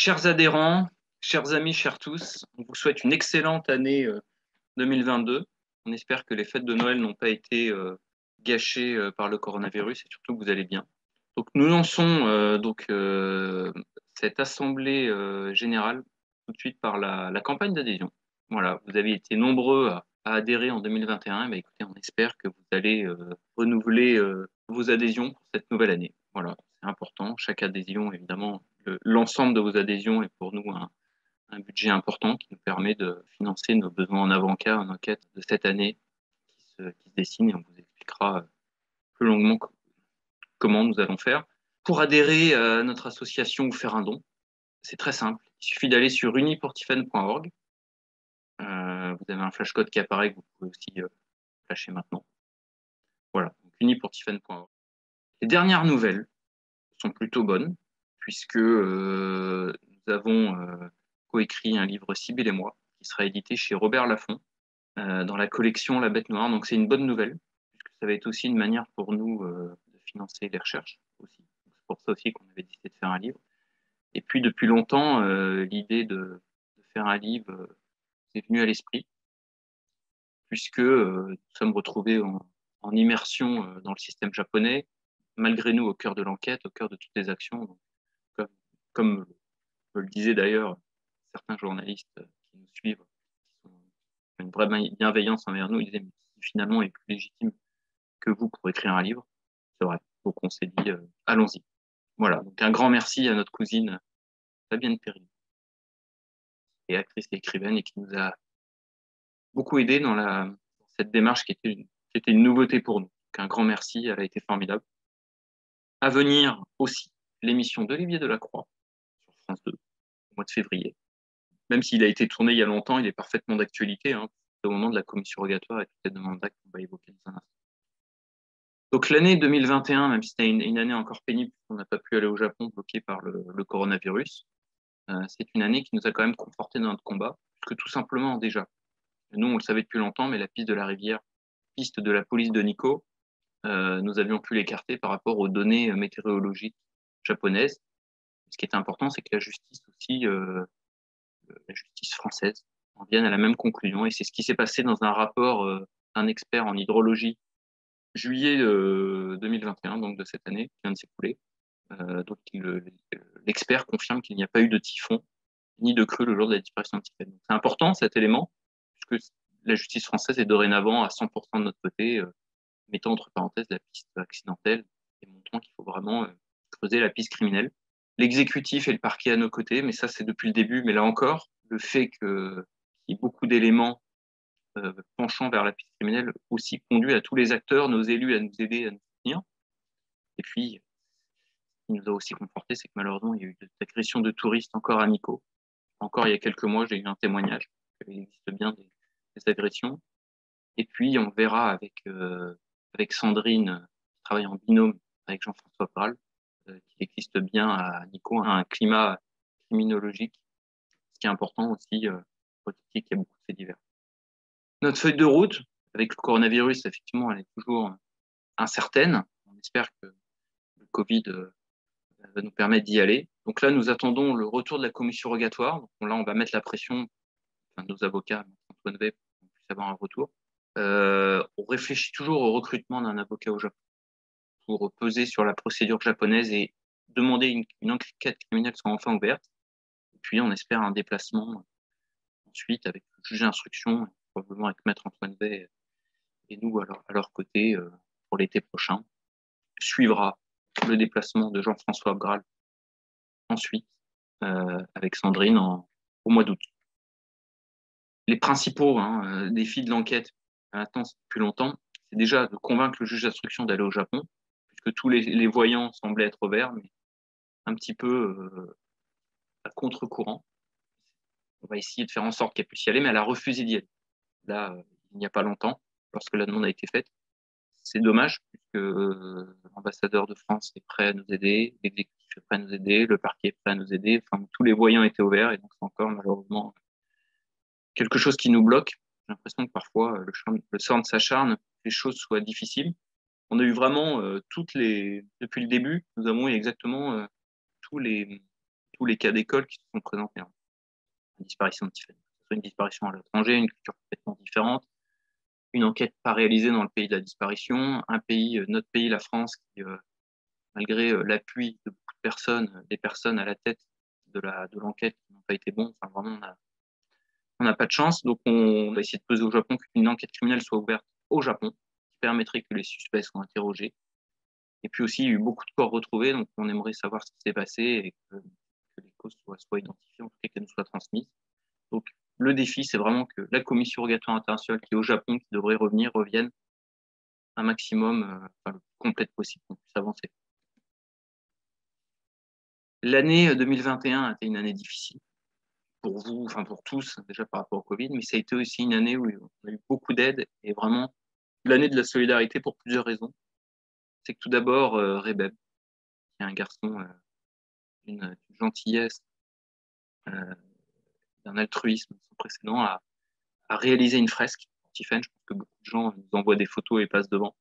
Chers adhérents, chers amis, chers tous, on vous souhaite une excellente année 2022. On espère que les fêtes de Noël n'ont pas été gâchées par le coronavirus et surtout que vous allez bien. Donc nous lançons cette assemblée générale tout de suite par la campagne d'adhésion. Voilà, vous avez été nombreux à adhérer en 2021. Mais écoutez, on espère que vous allez renouveler vos adhésions pour cette nouvelle année. Voilà, c'est important. Chaque adhésion, évidemment, l'ensemble de vos adhésions est pour nous un budget important qui nous permet de financer nos besoins en avant-cas, en enquête de cette année qui se dessine et on vous expliquera plus longuement comment nous allons faire. Pour adhérer à notre association ou faire un don, c'est très simple. Il suffit d'aller sur uniportifen.org. Vous avez un flashcode qui apparaît que vous pouvez aussi flasher maintenant. Voilà, uniportifen.org. Les dernières nouvelles sont plutôt bonnes, puisque nous avons coécrit un livre Sibylle et moi, qui sera édité chez Robert Laffont, dans la collection La Bête Noire. Donc c'est une bonne nouvelle, puisque ça va être aussi une manière pour nous de financer les recherches aussi. C'est pour ça aussi qu'on avait décidé de faire un livre. Et puis depuis longtemps, l'idée de faire un livre est venue à l'esprit, puisque nous sommes retrouvés en immersion dans le système japonais, malgré nous au cœur de l'enquête, au cœur de toutes les actions. Donc, comme le disaient d'ailleurs certains journalistes qui nous suivent, qui ont une vraie bienveillance envers nous, ils disaient mais finalement il est plus légitime que vous pour écrire un livre. C'est vrai. Donc on s'est dit allons-y. Voilà. Donc un grand merci à notre cousine Fabienne Perry, et actrice et écrivaine, et qui nous a beaucoup aidé dans cette démarche qui était une nouveauté pour nous. Donc un grand merci, elle a été formidable. À venir aussi l'émission d'Olivier Delacroix sur France 2 au mois de février. Même s'il a été tourné il y a longtemps, il est parfaitement d'actualité, hein, au moment de la commission rogatoire et toutes les demandes d'actes qu'on va évoquer dans un instant. Donc l'année 2021, même si c'était une année encore pénible, on n'a pas pu aller au Japon bloqué par le coronavirus, c'est une année qui nous a quand même conforté dans notre combat, puisque tout simplement déjà, nous on le savait depuis longtemps, mais la piste de la rivière, piste de la police de Nikko, nous avions pu l'écarter par rapport aux données météorologiques japonaises. Ce qui est important, c'est que la justice aussi, la justice française, en vienne à la même conclusion. Et c'est ce qui s'est passé dans un rapport d'un expert en hydrologie, juillet 2021, donc de cette année, qui vient de s'écouler. Donc l'expert confirme qu'il n'y a pas eu de typhon ni de crue le jour de la disparition de Tiffany. C'est important cet élément, puisque la justice française est dorénavant à 100% de notre côté, mettant entre parenthèses la piste accidentelle et montrant qu'il faut vraiment creuser la piste criminelle. L'exécutif et le parquet à nos côtés, mais ça c'est depuis le début. Mais là encore, le fait qu'il y ait beaucoup d'éléments penchant vers la piste criminelle aussi conduit à tous les acteurs, nos élus, à nous aider, à nous soutenir. Et puis, ce qui nous a aussi conforté, c'est que malheureusement, il y a eu des agressions de touristes encore à Nikko. Encore il y a quelques mois, j'ai eu un témoignage qu'il existe bien des agressions. Et puis, on verra avec Sandrine, qui travaille en binôme avec Jean-François Pral, qu'il existe bien à Nikko un climat criminologique, ce qui est important aussi pour expliquer qu'il y a beaucoup de faits divers. Notre feuille de route, avec le coronavirus, effectivement, elle est toujours incertaine. On espère que le Covid va nous permettre d'y aller. Donc là, nous attendons le retour de la commission rogatoire. Donc là, on va mettre la pression, enfin, nos avocats, Antoine Wey, pour qu'on puisse avoir un retour. On réfléchit toujours au recrutement d'un avocat au Japon pour peser sur la procédure japonaise et demander une enquête criminelle soit enfin ouverte. Et puis, on espère un déplacement ensuite avec le juge d'instruction, probablement avec Maître Antoine Wey et nous à leur côté pour l'été prochain. Suivra le déplacement de Jean-François Abgral ensuite avec Sandrine au mois d'août. Les principaux défis de l'enquête maintenant depuis longtemps, c'est déjà de convaincre le juge d'instruction d'aller au Japon, puisque tous les voyants semblaient être verts, mais un petit peu à contre-courant. On va essayer de faire en sorte qu'elle puisse y aller, mais elle a refusé d'y aller. Là, il n'y a pas longtemps, lorsque la demande a été faite. C'est dommage, puisque l'ambassadeur de France est prêt à nous aider, l'exécutif est prêt à nous aider, le parquet est prêt à nous aider. Enfin, tous les voyants étaient au vert, et donc c'est encore malheureusement quelque chose qui nous bloque. J'ai l'impression que parfois le sang s'acharne, les choses soient difficiles. On a eu vraiment depuis le début, nous avons eu exactement tous les tous les cas d'école qui se sont présentés. Hein. Une disparition de Tiffany, que ce soit une disparition à l'étranger, une culture complètement différente, une enquête pas réalisée dans le pays de la disparition, un pays, notre pays, la France, qui, malgré l'appui de beaucoup de personnes, des personnes à la tête de l'enquête qui n'ont pas été bons, enfin vraiment, on n'a pas de chance. Donc, on va essayer de peser au Japon qu'une enquête criminelle soit ouverte au Japon, qui permettrait que les suspects soient interrogés. Et puis aussi, il y a eu beaucoup de corps retrouvés, donc on aimerait savoir ce qui s'est passé et que les causes soient identifiées, en tout cas qu'elles nous soient transmises. Donc, le défi, c'est vraiment que la commission rogatoire internationale qui est au Japon, qui devrait revienne un maximum, le plus complète possible, qu'on puisse avancer. L'année 2021 a été une année difficile pour vous, enfin pour tous, déjà par rapport au Covid, mais ça a été aussi une année où on a eu beaucoup d'aide et vraiment l'année de la solidarité pour plusieurs raisons. C'est que tout d'abord, Rebeb, qui est un garçon d'une gentillesse, d'un altruisme sans précédent, a réalisé une fresque pour Tiffen. Je pense que beaucoup de gens nous envoient des photos et passent devant.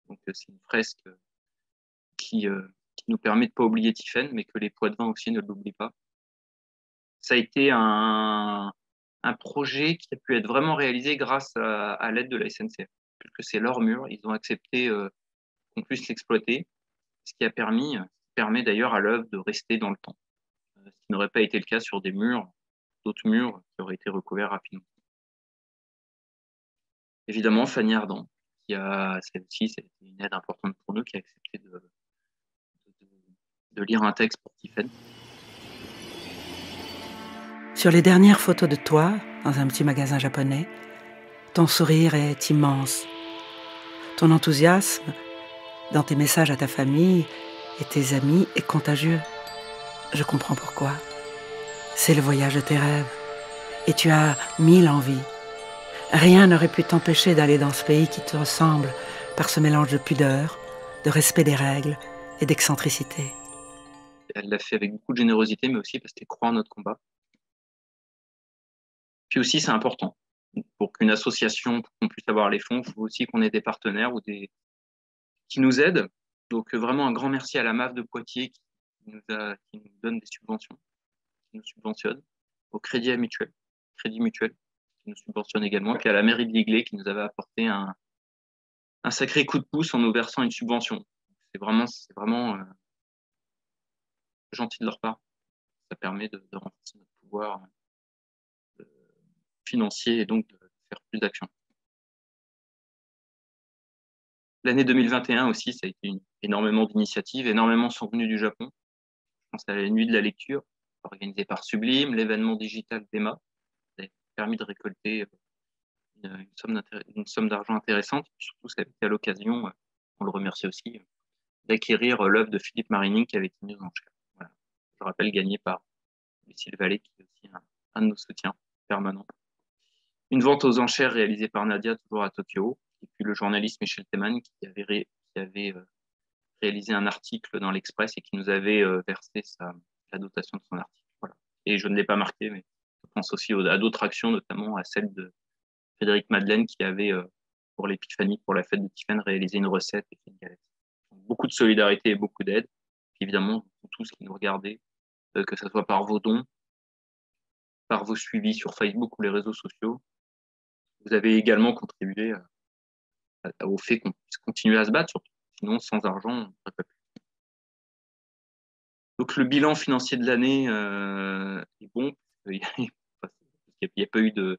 Donc c'est une fresque qui nous permet de ne pas oublier Tiffen, mais que les Poitevins aussi ne l'oublient pas. Ça a été un projet qui a pu être vraiment réalisé grâce à l'aide de la SNCF, puisque c'est leur mur, ils ont accepté qu'on puisse l'exploiter, ce qui permet d'ailleurs à l'œuvre de rester dans le temps, ce qui n'aurait pas été le cas sur d'autres murs qui auraient été recouverts rapidement. Évidemment, Fanny Ardant, celle-ci, c'était une aide importante pour nous, qui a accepté de lire un texte pour Tiffen. Sur les dernières photos de toi, dans un petit magasin japonais, ton sourire est immense. Ton enthousiasme, dans tes messages à ta famille et tes amis, est contagieux. Je comprends pourquoi. C'est le voyage de tes rêves. Et tu as 1000 envies. Rien n'aurait pu t'empêcher d'aller dans ce pays qui te ressemble par ce mélange de pudeur, de respect des règles et d'excentricité. Elle l'a fait avec beaucoup de générosité, mais aussi parce qu'elle croit en notre combat. Puis aussi, c'est important. Pour qu'une association, pour qu'on puisse avoir les fonds, il faut aussi qu'on ait des partenaires qui nous aident. Donc, vraiment un grand merci à la MAF de Poitiers qui nous donne des subventions, qui nous subventionne, au Crédit Mutuel, qui nous subventionne également, puis à la mairie de Ligley qui nous avait apporté un sacré coup de pouce en nous versant une subvention. C'est vraiment gentil de leur part. Ça permet de renforcer notre pouvoir financier et donc de faire plus d'actions. L'année 2021 aussi, ça a été énormément d'initiatives, énormément sont venues du Japon. Je pense à la nuit de la lecture, organisée par Sublime, l'événement digital d'Emma, ça a permis de récolter une somme d'argent intéressante. Et surtout, ça a été à l'occasion, on le remercie aussi, d'acquérir l'œuvre de Philippe Marini qui avait été mise en enchères. Voilà. Je rappelle, gagné par Lucille Vallée, qui est aussi un de nos soutiens permanents. Une vente aux enchères réalisée par Nadia, toujours à Tokyo, et puis le journaliste Michel Teman qui avait réalisé un article dans l'Express et qui nous avait versé la dotation de son article. Voilà. Et je ne l'ai pas marqué, mais je pense aussi à d'autres actions, notamment à celle de Frédéric Madeleine qui avait, pour l'épiphanie, pour la fête de Tiffen, réalisé une recette et une galette. Donc, beaucoup de solidarité et beaucoup d'aide. Évidemment, pour tous qui nous regardez, que ce soit par vos dons, par vos suivis sur Facebook ou les réseaux sociaux, vous avez également contribué au fait qu'on puisse continuer à se battre, surtout. Sinon, sans argent, on n'aurait pas pu. Donc, le bilan financier de l'année est bon. Il n'y a pas eu de.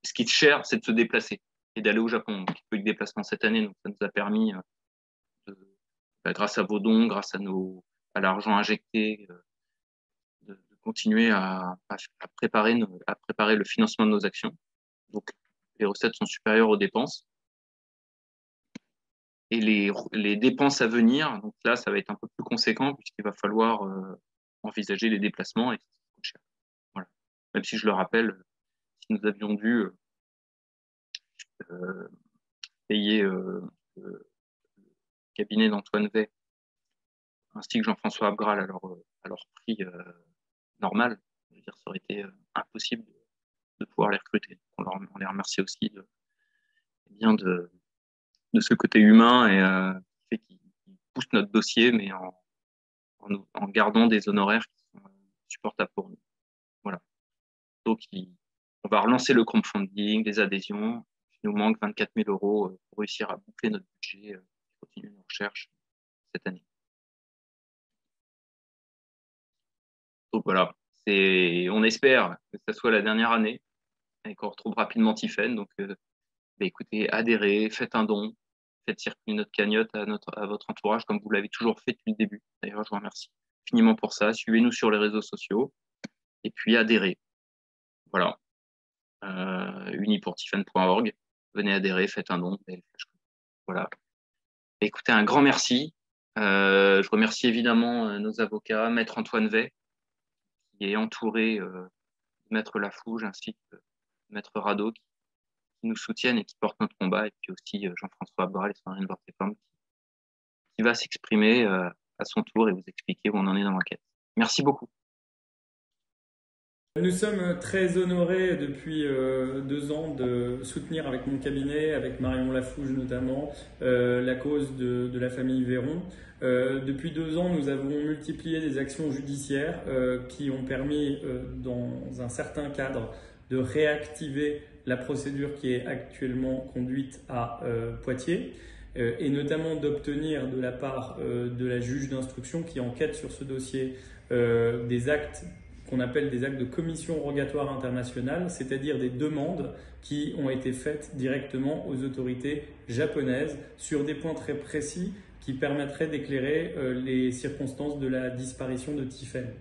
Ce qui est cher, c'est de se déplacer et d'aller au Japon. Donc, il n'y a pas eu de déplacement cette année. Donc, ça nous a permis, grâce à vos dons, grâce à l'argent injecté, de continuer à préparer le financement de nos actions. Donc, les recettes sont supérieures aux dépenses. Et les dépenses à venir, donc là, ça va être un peu plus conséquent puisqu'il va falloir envisager les déplacements et ça coûte cher. Voilà. Même si je le rappelle, si nous avions dû payer le cabinet d'Antoine Vey ainsi que Jean-François Abgral à leur prix normal, je veux dire, ça aurait été impossible de pouvoir les recruter. On les remercie aussi de ce côté humain et qui pousse notre dossier, mais en gardant des honoraires qui sont insupportable pour nous. Voilà. Donc, on va relancer le crowdfunding, les adhésions. Il nous manque 24 000 euros pour réussir à boucler notre budget et continuer nos recherches cette année. Donc voilà, on espère que ce soit la dernière année et qu'on retrouve rapidement Tiphaine. Donc, écoutez, adhérez, faites un don, faites circuler notre cagnotte à votre entourage comme vous l'avez toujours fait depuis le début. D'ailleurs, je vous remercie infiniment pour ça. Suivez-nous sur les réseaux sociaux et puis adhérez. Voilà. unipourtiffany.org. Venez adhérer, faites un don. Voilà. Écoutez, un grand merci. Je remercie évidemment nos avocats, Maître Antoine Vey, qui est entouré de Maître Lafouge ainsi que Maître Rado, qui nous soutiennent et qui portent notre combat, et puis aussi Jean-François Abral et Sandrine Bortefemme, qui va s'exprimer à son tour et vous expliquer où on en est dans l'enquête. Merci beaucoup. Nous sommes très honorés depuis 2 ans de soutenir avec mon cabinet, avec Marion Lafouge notamment, la cause de la famille Véron. Depuis 2 ans, nous avons multiplié des actions judiciaires qui ont permis, dans un certain cadre, de réactiver la procédure qui est actuellement conduite à Poitiers, et notamment d'obtenir de la part de la juge d'instruction qui enquête sur ce dossier des actes qu'on appelle des actes de commission rogatoire internationale, c'est-à-dire des demandes qui ont été faites directement aux autorités japonaises sur des points très précis qui permettraient d'éclairer les circonstances de la disparition de Tiphaine.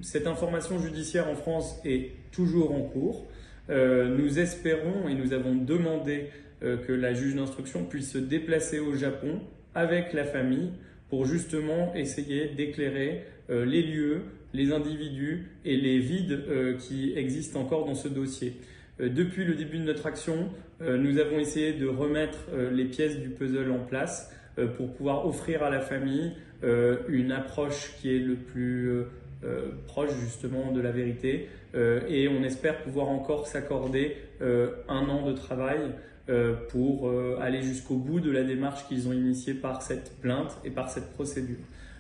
Cette information judiciaire en France est toujours en cours. Nous espérons et nous avons demandé que la juge d'instruction puisse se déplacer au Japon avec la famille pour justement essayer d'éclairer les lieux, les individus et les vides qui existent encore dans ce dossier. Depuis le début de notre action, nous avons essayé de remettre les pièces du puzzle en place pour pouvoir offrir à la famille une approche qui est le plus proche justement de la vérité, et on espère pouvoir encore s'accorder 1 an de travail pour aller jusqu'au bout de la démarche qu'ils ont initiée par cette plainte et par cette procédure.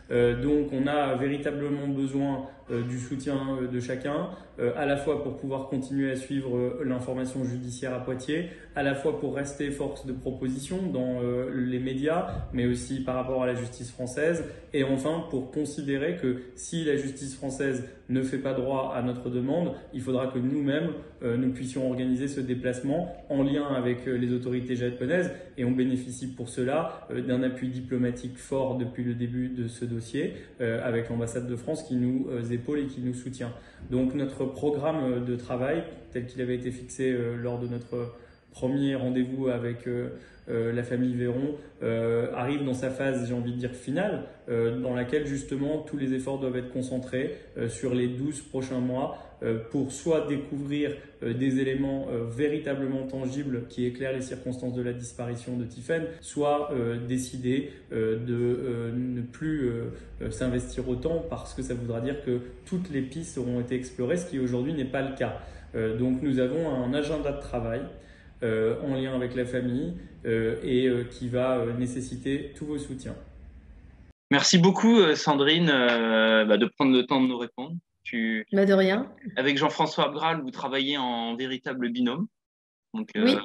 Donc on a véritablement besoin du soutien de chacun, à la fois pour pouvoir continuer à suivre l'information judiciaire à Poitiers, à la fois pour rester force de proposition dans les médias, mais aussi par rapport à la justice française, et enfin pour considérer que si la justice française ne fait pas droit à notre demande, il faudra que nous-mêmes, nous puissions organiser ce déplacement en lien avec les autorités japonaises, et on bénéficie pour cela d'un appui diplomatique fort depuis le début de ce dossier, avec l'ambassade de France qui nous épaule et qui nous soutient. Donc notre programme de travail, tel qu'il avait été fixé lors de notre premier rendez-vous avec la famille Véron, arrive dans sa phase, j'ai envie de dire, finale, dans laquelle justement tous les efforts doivent être concentrés sur les 12 prochains mois pour soit découvrir des éléments véritablement tangibles qui éclairent les circonstances de la disparition de Tiphaine, soit décider de ne plus s'investir autant, parce que ça voudra dire que toutes les pistes auront été explorées, ce qui aujourd'hui n'est pas le cas. Donc nous avons un agenda de travail en lien avec la famille et qui va nécessiter tous vos soutiens. Merci beaucoup Sandrine de prendre le temps de nous répondre. De rien. Avec Jean-François Abral, vous travaillez en véritable binôme. Donc, oui.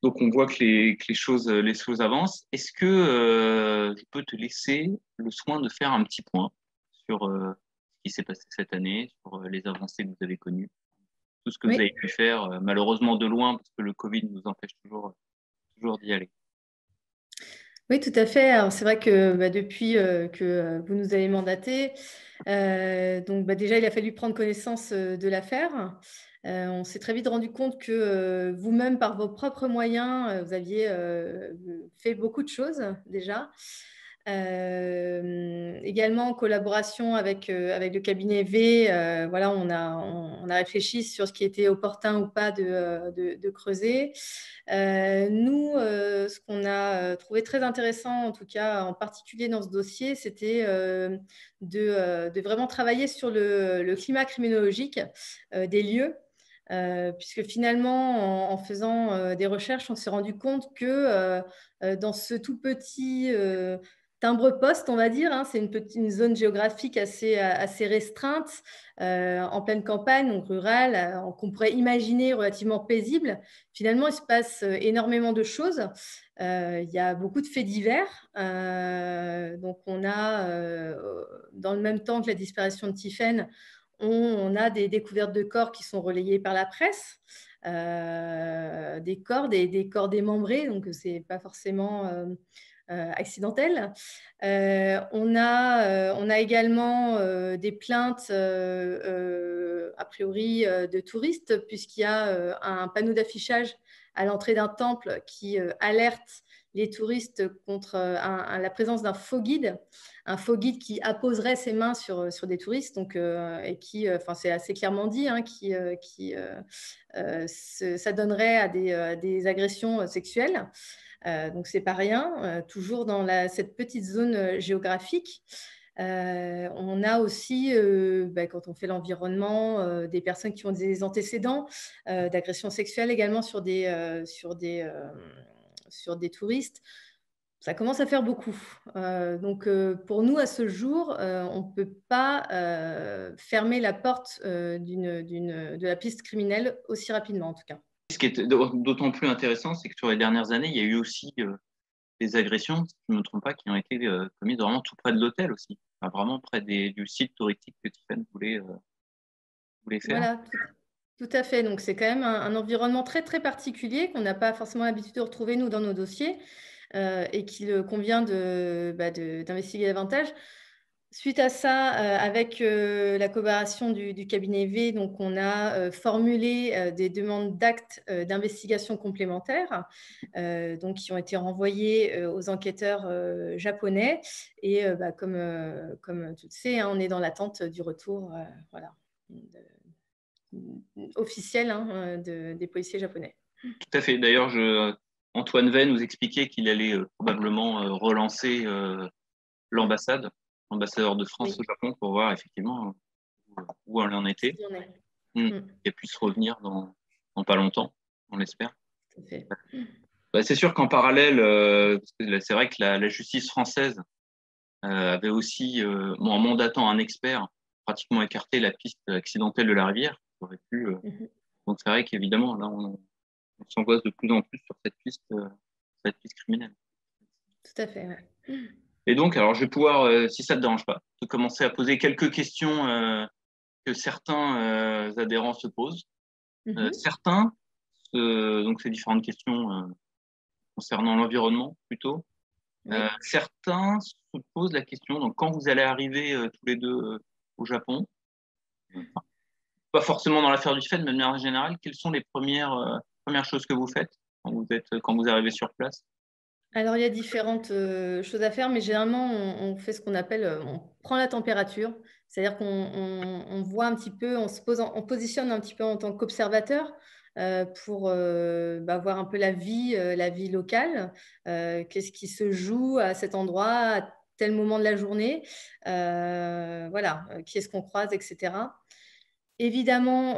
Donc on voit que les choses avancent. Est-ce que je peux te laisser le soin de faire un petit point sur ce qui s'est passé cette année, sur les avancées que vous avez connues, tout ce que vous avez pu faire, malheureusement de loin, parce que le Covid nous empêche toujours d'y aller. Oui, tout à fait. Alors, c'est vrai que depuis que vous nous avez mandaté, donc déjà, il a fallu prendre connaissance de l'affaire. On s'est très vite rendu compte que vous-même, par vos propres moyens, vous aviez fait beaucoup de choses déjà. Également en collaboration avec le cabinet V, voilà, on a réfléchi sur ce qui était opportun ou pas de creuser. Nous, ce qu'on a trouvé très intéressant, en tout cas en particulier dans ce dossier, c'était de vraiment travailler sur le climat criminologique des lieux. Puisque finalement, en faisant des recherches, on s'est rendu compte que dans ce tout petit timbre-poste, on va dire, hein. C'est une zone géographique assez restreinte, en pleine campagne, donc rurale, qu'on pourrait imaginer relativement paisible. Finalement, il se passe énormément de choses. Il y a beaucoup de faits divers. Donc, on a, dans le même temps que la disparition de Tiphaine, on a des découvertes de corps qui sont relayées par la presse. Des corps démembrés, donc c'est pas forcément accidentelle. On a également des plaintes, a priori, de touristes, puisqu'il y a un panneau d'affichage à l'entrée d'un temple qui alerte les touristes contre la présence d'un faux guide, qui apposerait ses mains sur des touristes, donc, et qui, c'est assez clairement dit, hein, ça donnerait à des agressions sexuelles. Donc, c'est pas rien, toujours dans cette petite zone géographique. On a aussi, quand on fait l'environnement, des personnes qui ont des antécédents d'agression sexuelle également sur des touristes. Ça commence à faire beaucoup. Donc, pour nous, à ce jour, on ne peut pas fermer la porte de la piste criminelle aussi rapidement, en tout cas. Ce qui est d'autant plus intéressant, c'est que sur les dernières années, il y a eu aussi des agressions, si je ne me trompe pas, qui ont été commises vraiment tout près de l'hôtel aussi, enfin, vraiment près du site touristique que Tiphaine voulait faire. Voilà, tout à fait. Donc, c'est quand même un environnement très, très particulier qu'on n'a pas forcément l'habitude de retrouver, nous, dans nos dossiers, et qu'il convient d'investiguer davantage. Suite à ça, avec la coopération du cabinet V, donc on a formulé des demandes d'actes d'investigation complémentaires, donc qui ont été renvoyées aux enquêteurs japonais. Et comme tu le sais, hein, on est dans l'attente du retour officiel, hein, des policiers japonais. Tout à fait. D'ailleurs, Antoine Vey nous expliquait qu'il allait probablement relancer l'ambassadeur de France au Japon, pour voir effectivement où elle en était. Qu'elle puisse revenir dans pas longtemps, on l'espère. Tout à fait. C'est sûr qu'en parallèle, c'est vrai que la justice française avait aussi, en mandatant un expert, pratiquement écarté la piste accidentelle de la rivière, qui aurait pu. Donc c'est vrai qu'évidemment, là, on s'angoisse de plus en plus sur cette piste criminelle. Tout à fait, ouais. Et donc, alors, je vais pouvoir, si ça ne te dérange pas, te commencer à poser quelques questions que certains adhérents se posent. Certains, donc ces différentes questions concernant l'environnement plutôt, certains se posent la question, donc quand vous allez arriver tous les deux au Japon, pas forcément dans l'affaire du Tiphaine, mais de manière générale, quelles sont les premières choses que vous faites quand vous arrivez sur place? Alors, il y a différentes choses à faire, mais généralement, on fait ce qu'on appelle, on prend la température, c'est-à-dire qu'on voit un petit peu, on positionne un petit peu en tant qu'observateur pour voir un peu la vie locale, qu'est-ce qui se joue à cet endroit, à tel moment de la journée, qui est-ce qu'on croise, etc. Évidemment,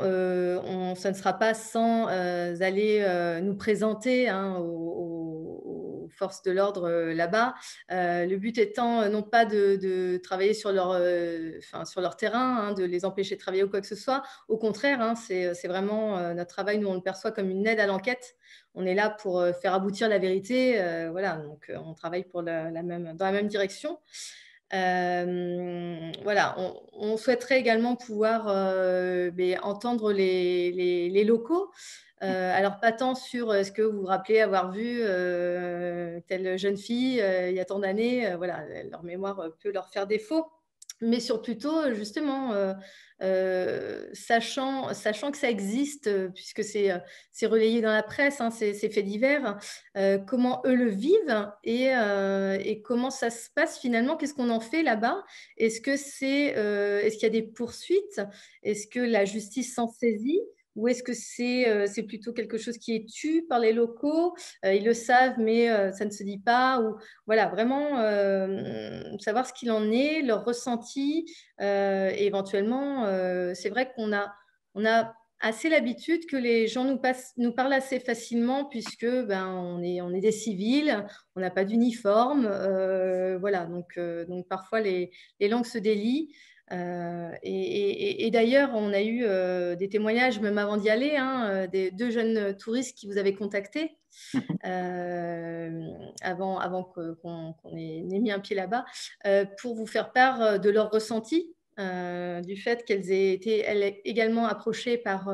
ça ne sera pas sans aller nous présenter, hein, aux forces de l'ordre là-bas. Le but étant non pas de travailler sur leur terrain, hein, de les empêcher de travailler ou quoi que ce soit. Au contraire, hein, c'est vraiment notre travail, nous on le perçoit comme une aide à l'enquête. On est là pour faire aboutir la vérité. Donc on travaille dans la même direction. On souhaiterait également pouvoir entendre les locaux. Alors, pas tant sur est-ce que vous vous rappelez avoir vu telle jeune fille il y a tant d'années, leur mémoire peut leur faire défaut, mais sur plutôt justement sachant que ça existe, puisque c'est relayé dans la presse, hein, ces faits divers, comment eux le vivent et comment ça se passe finalement, qu'est-ce qu'on en fait là-bas? Est-ce qu'il y a des poursuites? Est-ce que la justice s'en saisit? Ou est-ce que c'est plutôt quelque chose qui est tu par les locaux? Ils le savent, mais ça ne se dit pas. Ou voilà, vraiment savoir ce qu'il en est, leur ressenti. Et éventuellement, c'est vrai qu'on a assez l'habitude que les gens nous parlent assez facilement puisque on est des civils, on n'a pas d'uniforme, voilà. Donc parfois les langues se délient. Et d'ailleurs, on a eu des témoignages même avant d'y aller, hein, des 2 jeunes touristes qui vous avaient contacté avant qu'on ait mis un pied là-bas, pour vous faire part de leur ressenti. Du fait qu'elles aient été elles, également approchées par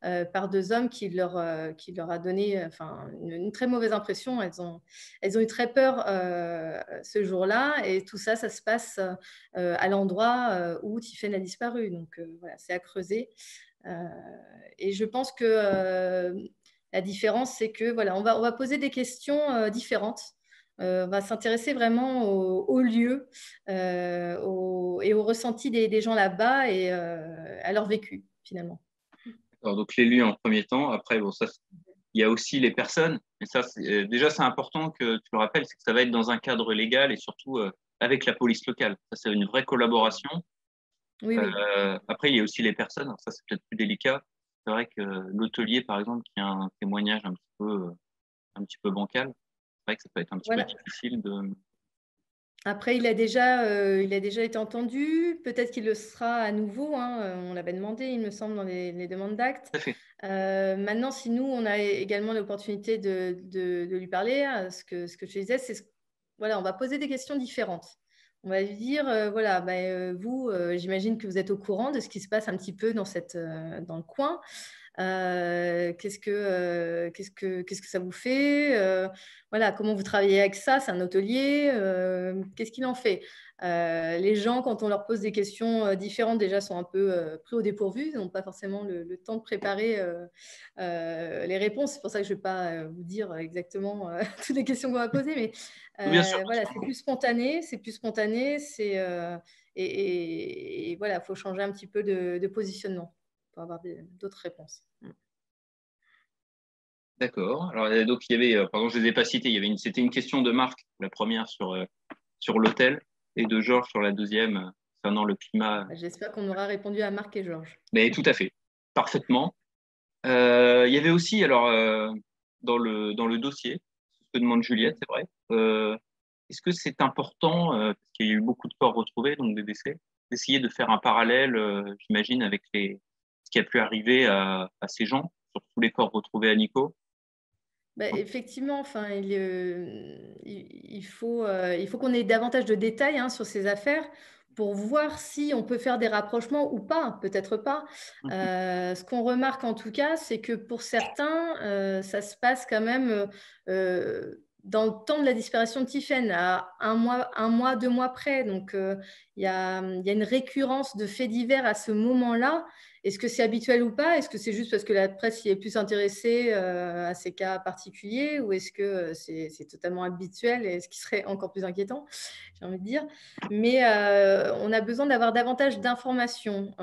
2 hommes qui leur a donné une très mauvaise impression. Elles ont eu très peur ce jour-là, et tout ça, ça se passe à l'endroit où Tiphaine a disparu. Donc voilà, c'est à creuser. Et je pense que la différence, c'est que voilà, on va poser des questions différentes. On va s'intéresser vraiment au lieu et au ressenti des gens là-bas et à leur vécu, finalement. Alors, donc les lieux en premier temps. Après, bon, ça, il y a aussi les personnes. Et ça, déjà, c'est important que tu le rappelles, c'est que ça va être dans un cadre légal et surtout avec la police locale. Ça, c'est une vraie collaboration. Oui, oui. Après, il y a aussi les personnes. Alors, ça, c'est peut-être plus délicat. C'est vrai que l'hôtelier, par exemple, qui a un témoignage un petit peu bancal, c'est vrai que ça peut être un petit peu difficile de. Après, il a déjà été entendu. Peut-être qu'il le sera à nouveau, hein. On l'avait demandé, il me semble, dans les demandes d'actes. Tout à fait. Maintenant, si nous, on a également l'opportunité de lui parler, ce que je te disais, c'est voilà, on va poser des questions différentes. On va lui dire, voilà, vous, j'imagine que vous êtes au courant de ce qui se passe un petit peu dans le coin. Qu'est-ce que ça vous fait, voilà, comment vous travaillez avec ça, c'est un hôtelier, qu'est-ce qu'il en fait? Les gens, quand on leur pose des questions différentes, déjà sont un peu pris au dépourvu, ils n'ont pas forcément le temps de préparer les réponses. C'est pour ça que je ne vais pas vous dire exactement toutes les questions qu'on va poser, mais Bien sûr. voilà, c'est plus spontané, et voilà, il faut changer un petit peu de positionnement pour avoir d'autres réponses. D'accord. Alors, donc, il y avait, pardon, je ne les ai pas cités, c'était une question de Marc, la première sur l'hôtel, et de Georges sur la deuxième, concernant le climat. J'espère qu'on aura répondu à Marc et Georges. Mais tout à fait, parfaitement. Il y avait aussi, alors, dans le dossier, ce que demande Juliette, c'est vrai, est-ce que c'est important, parce qu'il y a eu beaucoup de corps retrouvés, donc des décès, d'essayer de faire un parallèle, j'imagine, avec ce qui a pu arriver à ces gens, surtout les corps retrouvés à Nico? Effectivement, enfin, il faut qu'on ait davantage de détails, hein, sur ces affaires pour voir si on peut faire des rapprochements ou pas, peut-être pas. Ce qu'on remarque en tout cas, c'est que pour certains, ça se passe quand même dans le temps de la disparition de Tiphaine, à un mois, 2 mois près. Donc, il y a une récurrence de faits divers à ce moment-là. Est-ce que c'est habituel ou pas? Est-ce que c'est juste parce que la presse y est plus intéressée à ces cas particuliers, ou est-ce que c'est totalement habituel, et ce qui serait encore plus inquiétant, j'ai envie de dire. Mais on a besoin d'avoir davantage d'informations.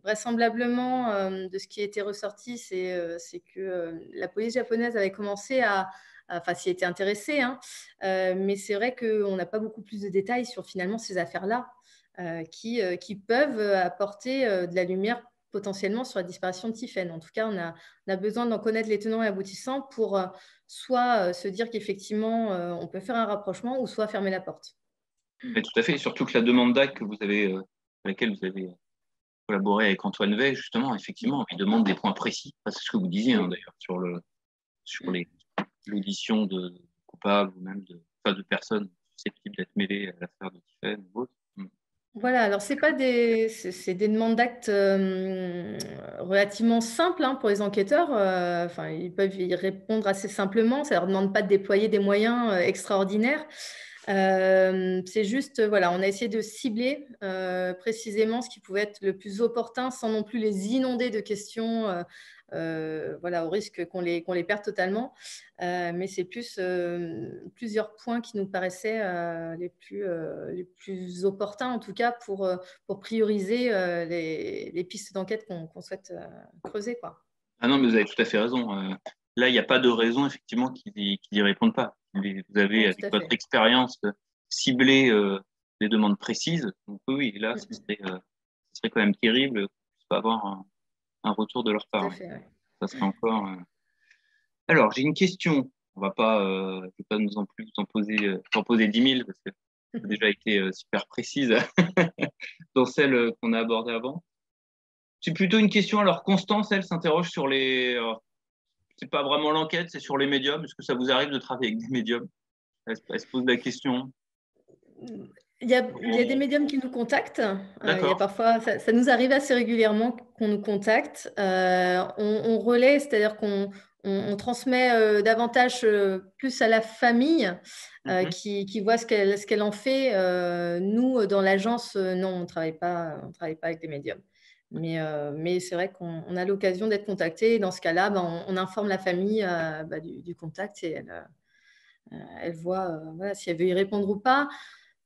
Vraisemblablement, de ce qui a été ressorti, c'est que la police japonaise avait commencé enfin, s'y était intéressée, hein. Mais c'est vrai qu'on n'a pas beaucoup plus de détails sur finalement ces affaires-là. Qui peuvent apporter de la lumière potentiellement sur la disparition de Tiphaine. En tout cas, on a besoin d'en connaître les tenants et aboutissants pour soit se dire qu'effectivement, on peut faire un rapprochement, ou soit fermer la porte. Mais tout à fait, surtout que la demande d'acte que vous avez, à laquelle vous avez collaboré avec Antoine Wey, justement, effectivement, il demande des points précis. Enfin, c'est ce que vous disiez, hein, d'ailleurs, sur l'audition de coupables ou même de personnes susceptibles d'être mêlées à l'affaire de Tiphaine ou autre. Voilà, alors c'est des demandes d'actes relativement simples, hein, pour les enquêteurs. Enfin, ils peuvent y répondre assez simplement. Ça ne leur demande pas de déployer des moyens extraordinaires. C'est juste, voilà, on a essayé de cibler précisément ce qui pouvait être le plus opportun, sans non plus les inonder de questions, voilà, au risque qu'on les perde totalement. Mais c'est plus plusieurs points qui nous paraissaient les plus opportuns, en tout cas, pour prioriser les pistes d'enquête qu'on souhaite creuser, quoi. Ah non, mais vous avez tout à fait raison. Là, il n'y a pas de raison, effectivement, qu'ils n'y répondent pas. Vous avez, avec votre expérience, ciblé des demandes précises. Donc oui, là, ce serait quand même terrible de ne pas avoir un retour de leur Tout part. à Ouais. fait, ouais. Ça serait encore. Alors, j'ai une question. On va pas, je vais pas nous en plus en poser 10 000 parce que ça a déjà été super précise dans celle qu'on a abordée avant. C'est plutôt une question. Alors, Constance, elle s'interroge sur les. Alors, c'est pas vraiment l'enquête, c'est sur les médiums. Est-ce que ça vous arrive de travailler avec des médiums? Elle se pose la question. Il y a des médiums qui nous contactent. Il y a D'accord. parfois, ça nous arrive assez régulièrement qu'on nous contacte. On relaie, c'est-à-dire qu'on transmet davantage plus à la famille Mhm. qui voit ce qu'elle en fait. Nous, dans l'agence, non, on travaille pas avec des médiums. Mais c'est vrai qu'on a l'occasion d'être contacté. Dans ce cas-là, ben, on informe la famille du contact et elle voit voilà, si elle veut y répondre ou pas.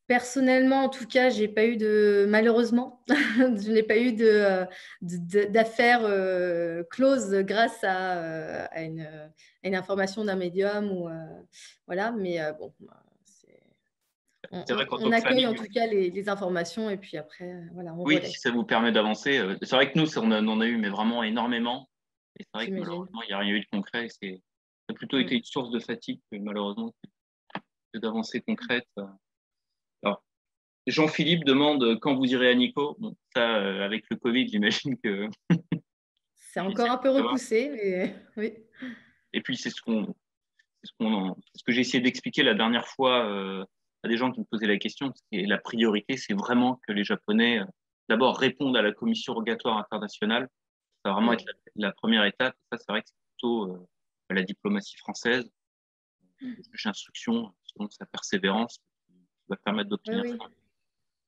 Personnellement, en tout cas, j'ai pas eu malheureusement, je n'ai pas eu d'affaires closes grâce à une information d'un médium ou voilà. Mais bon, C'est vrai qu'en on tant que accueille en famille, tout cas les informations et puis après, voilà, on oui, si relaie. ça vous permet d'avancer. C'est vrai que nous, on en a eu, mais vraiment énormément. Et c'est vrai que J'imagine. malheureusement, il n'y a rien eu de concret. Ça a plutôt été Mm. une source de fatigue, malheureusement, que d'avancées concrètes. Alors, Jean-Philippe demande quand vous irez à Nico. Bon, ça, avec le Covid, j'imagine que C'est difficile encore un peu de savoir. repoussé, mais oui. Et puis, c'est ce que j'ai essayé d'expliquer la dernière fois à des gens qui me posaient la question. Et la priorité, c'est vraiment que les Japonais, d'abord, répondent à la commission rogatoire internationale. Ça va vraiment être Mm. la première étape. Ça, c'est vrai que c'est plutôt la diplomatie française, le juge d'instruction, selon sa persévérance, qui va permettre Oui, d'obtenir oui. ça.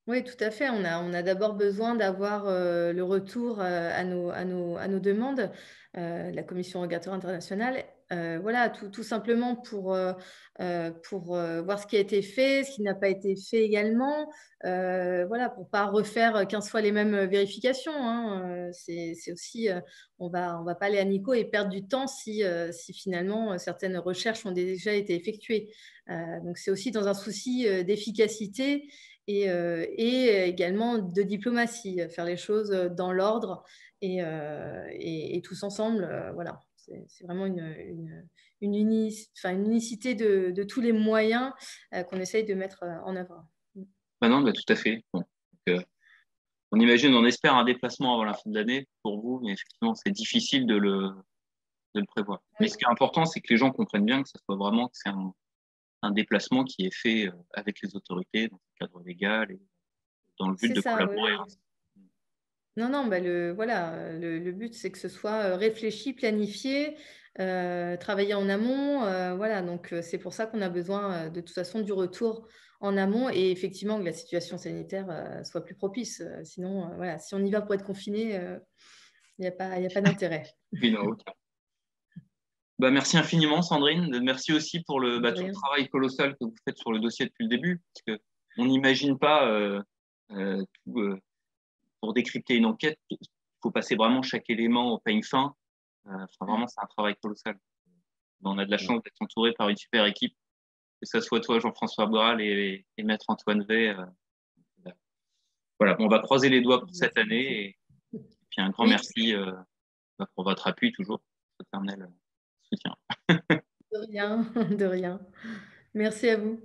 Oui, tout à fait. On a d'abord besoin d'avoir le retour à nos demandes de la Commission rogatoire internationale. Voilà, tout simplement pour voir ce qui a été fait, ce qui n'a pas été fait également. Voilà, pour pas refaire 15 fois les mêmes vérifications, hein. C'est aussi, on va pas aller à Nico et perdre du temps si finalement certaines recherches ont déjà été effectuées. Donc c'est aussi dans un souci d'efficacité et également de diplomatie, faire les choses dans l'ordre et tous ensemble. Voilà, c'est vraiment une unicité de tous les moyens qu'on essaye de mettre en œuvre. Bah non, bah, tout à fait. Bon. Donc, on imagine, on espère un déplacement avant la fin de l'année pour vous, mais effectivement, c'est difficile de le prévoir. Mais ce Oui, qui est important, c'est que les gens comprennent bien que ça soit vraiment que c'est un déplacement qui est fait avec les autorités, dans le cadre légal et dans le but c'est de ça, oui, collaborer. oui. Non, non, bah voilà, le but, c'est que ce soit réfléchi, planifié, travaillé en amont. Voilà, donc c'est pour ça qu'on a besoin de toute façon du retour en amont et effectivement que la situation sanitaire soit plus propice. Sinon, voilà, si on y va pour être confiné, il y a pas d'intérêt. Oui, non, ok. Bah, merci infiniment, Sandrine. Merci aussi pour De tout le rien. travail colossal que vous faites sur le dossier depuis le début, parce que on n'imagine pas tout, pour décrypter une enquête, il faut passer vraiment chaque élément au peigne fin. Enfin, vraiment, c'est un travail colossal. On a de la chance d'être entouré par une super équipe, que ce soit toi, Jean-François Bral et Maître Antoine V. Voilà, bon, on va croiser les doigts pour cette Merci, merci. année et puis un grand Oui, merci pour votre appui toujours, votre éternel soutien. de rien, de rien. Merci à vous.